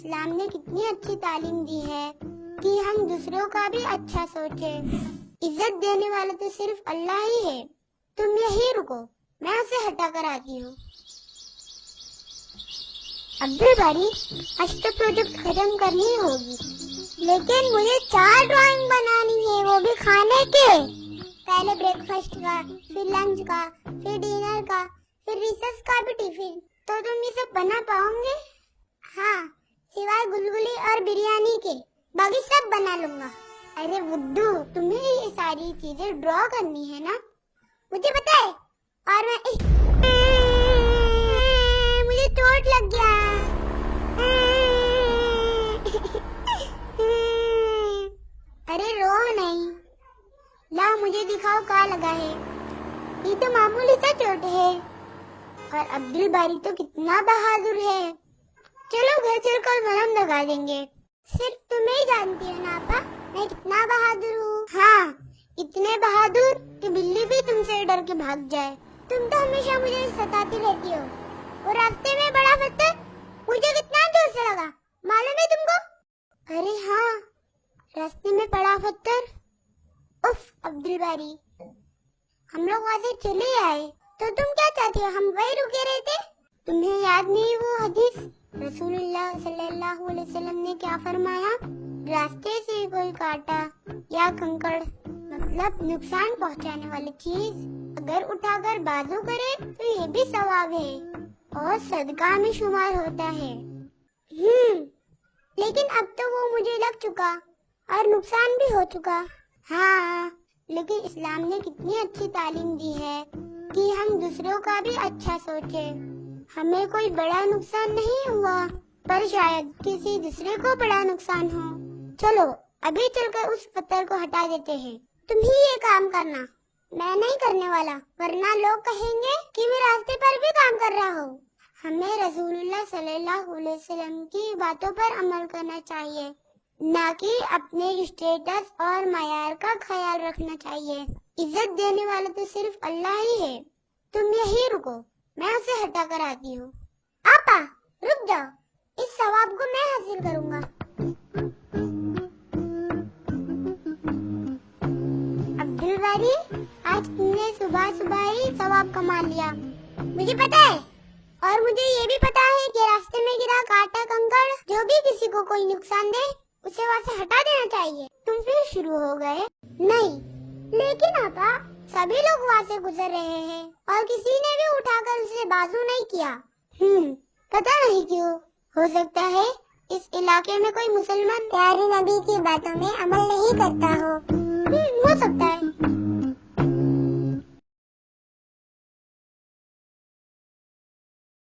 اسلام نے کتنی اچھی تعلیم دی ہے کہ ہم دوسروں کا بھی اچھا سوچیں۔ عزت دینے والا تو صرف اللہ ہی ہے۔ تم یہی رکو، میں اسے ہٹا کر آتی ہوں۔ عبدالباری، آج تو پروجیکٹ ختم کرنی ہوگی، لیکن مجھے 4 ڈرائنگ بنانی ہے، وہ بھی کھانے کے۔ پہلے بریک فاسٹ کا، پھر لنچ کا، پھر ڈنر کا، پھر ریسس کا بھی ٹفن۔ تو تم یہ سب بنا پاؤں گے؟ ہاں، سوائے گلگلی اور بریانی کے، باقی سب بنا لوں گا۔ ارے بدو، تمہیں یہ ساری چیزیں ڈرا کرنی ہے نا؟ مجھے پتا ہے، اور مجھے چوٹ لگ گیا۔ ارے رو نہیں، لا مجھے دکھاؤ کہاں لگا ہے۔ یہ تو معمولی سا چوٹ ہے، اور عبدالباری تو کتنا بہادر ہے۔ چلو گھر چل کر مرہم لگا دیں گے۔ صرف تمہیں جانتی ہو نا آپا، میں کتنا بہادر ہوں۔ ہاں، اتنے بہادر کہ بلی بھی تم سے ڈر کے بھاگ جائے۔ تم تو ہمیشہ مجھے ستاتی رہتی ہو۔ اور راستے میں بڑا پتھر مجھے کتنا زور سے لگا، معلوم ہے تم کو؟ ارے ہاں، راستے میں بڑا پتھر۔ اف عبدالباری، ہم لوگ وہاں سے چلے آئے تو تم کیا چاہتی ہو ہم وہی رکے رہتے؟ تمہیں یاد نہیں وہ حدیث؟ رسول اللہ صلی اللہ علیہ وسلم نے کیا فرمایا؟ راستے سے کوئی کانٹا یا کنکڑ، مطلب نقصان پہنچانے والی چیز اگر اٹھا کر بازو کرے تو یہ بھی ثواب ہے اور صدقہ میں شمار ہوتا ہے۔ لیکن اب تو وہ مجھے لگ چکا اور نقصان بھی ہو چکا۔ ہاں، لیکن اسلام نے کتنی اچھی تعلیم دی ہے کہ ہم دوسروں کا بھی اچھا سوچیں۔ ہمیں کوئی بڑا نقصان نہیں ہوا، پر شاید کسی دوسرے کو بڑا نقصان ہو۔ چلو ابھی چل کر اس پتھر کو ہٹا دیتے ہیں۔ تم ہی یہ کام کرنا، میں نہیں کرنے والا، ورنہ لوگ کہیں گے کہ میں راستے پر بھی کام کر رہا ہوں۔ ہمیں رسول اللہ صلی اللہ علیہ وسلم کی باتوں پر عمل کرنا چاہیے، نہ کہ اپنے اسٹیٹس اور معیار کا خیال رکھنا چاہیے۔ عزت دینے والا تو صرف اللہ ہی ہے۔ تم یہی رکو، میں اسے ہٹا کر آتی ہوں۔ آپا رک جاؤ، اس ثواب کو میں حاصل کروں گا۔ عبدالباری، آج تم نے صبح صبح ہی ثواب کما لیا۔ مجھے پتا ہے، اور مجھے یہ بھی پتا ہے کہ راستے میں گرا کانٹا کنکڑ جو بھی کسی کو کوئی نقصان دے اسے وہاں سے ہٹا دینا چاہیے۔ تم پھر شروع ہو گئے؟ نہیں، لیکن آپا سبھی لوگ وہاں سے گزر رہے ہیں اور کسی نے بھی اٹھا کر اسے بازو نہیں کیا۔ پتا نہیں کیوں، ہو سکتا ہے اس علاقے میں کوئی مسلمان پیارے نبی کی باتوں میں عمل نہیں کرتا ہو۔ ہو سکتا ہے۔